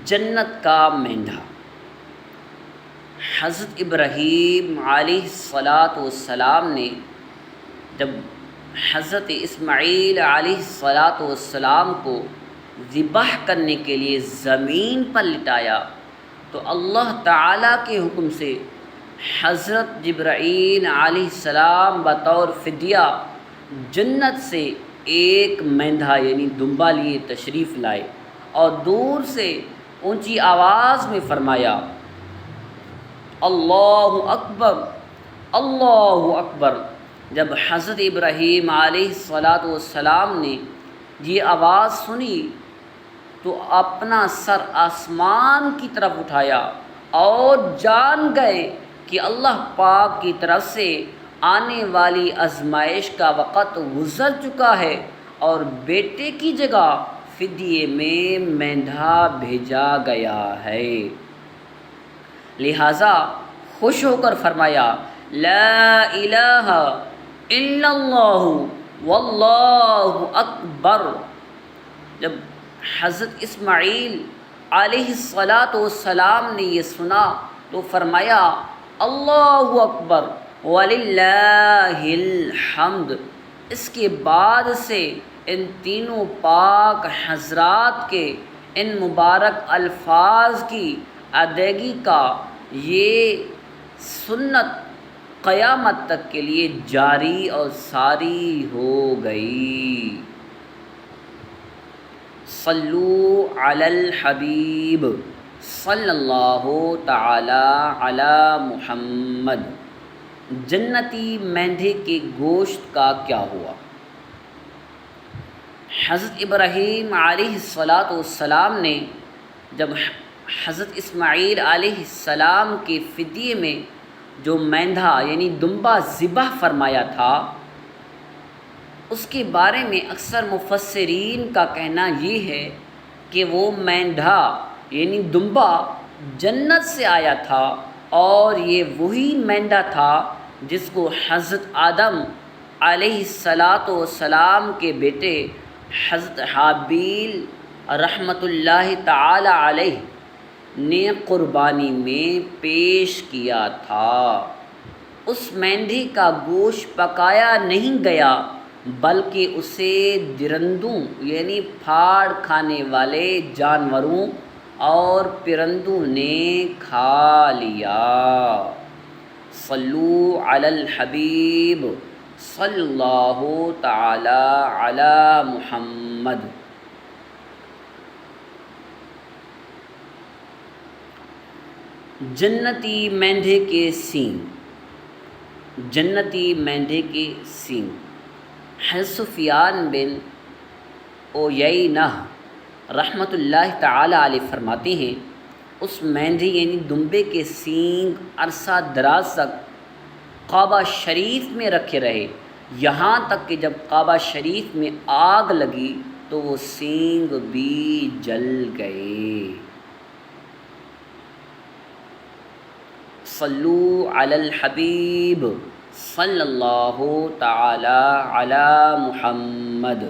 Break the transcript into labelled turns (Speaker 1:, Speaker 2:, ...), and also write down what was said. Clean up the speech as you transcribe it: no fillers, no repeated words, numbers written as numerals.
Speaker 1: جنت کا مینڈھا۔ حضرت ابراہیم علیہ السلام نے جب حضرت اسماعیل علیہ السلام کو ذبح کرنے کے لیے زمین پر لٹایا تو اللہ تعالیٰ کے حکم سے حضرت جبرائیل علیہ السلام بطور فدیہ جنت سے ایک مینڈھا یعنی دمبا لیے تشریف لائے اور دور سے اونچی آواز میں فرمایا اللہ اکبر اللہ اکبر۔ جب حضرت ابراہیم علیہ السلام نے یہ آواز سنی تو اپنا سر آسمان کی طرف اٹھایا اور جان گئے کہ اللہ پاک کی طرف سے آنے والی آزمائش کا وقت گزر چکا ہے اور بیٹے کی جگہ فدیے میں مینڈھا بھیجا گیا ہے، لہٰذا خوش ہو کر فرمایا لا الہ الا اللہ واللہ اکبر۔ جب حضرت اسماعیل علیہ السلام نے یہ سنا تو فرمایا اللہ اکبر وللہ الحمد۔ اس کے بعد سے ان تینوں پاک حضرات کے ان مبارک الفاظ کی ادائیگی کا یہ سنت قیامت تک کے لیے جاری اور ساری ہو گئی۔ صلو علی الحبیب صلی اللہ تعالی علی محمد۔ جنتی مینڈھے کے گوشت کا کیا ہوا؟ حضرت ابراہیم علیہ السلام نے جب حضرت اسماعیل علیہ السلام کے فدیے میں جو مینڈھا یعنی دمبا ذبح فرمایا تھا، اس کے بارے میں اکثر مفسرین کا کہنا یہ ہے کہ وہ مینڈھا یعنی دمبا جنت سے آیا تھا اور یہ وہی مینڈھا تھا جس کو حضرت آدم علیہ السلام کے بیٹے حضرت حابیل رحمۃ اللہ تعالی علیہ نے قربانی میں پیش کیا تھا۔ اس مینڈھے کا گوشت پکایا نہیں گیا بلکہ اسے درندوں یعنی پھاڑ کھانے والے جانوروں اور پرندوں نے کھا لیا۔ صلو علی الحبیب صلی اللہ تعالی علی محمد۔ جنتی مینڈھے کے سینگ۔ جنتی مینڈھے کے سینگ۔ حضرت سفیان بن عیینہ رحمۃ اللہ تعالی علیہ فرماتے ہیں اس مینڈھے یعنی دمبے کے سینگ عرصہ دراز تک کعبہ شریف میں رکھے رہے، یہاں تک کہ جب کعبہ شریف میں آگ لگی تو وہ سینگ بھی جل گئے۔ صلو علی الحبیب صلی اللہ تعالی علی محمد۔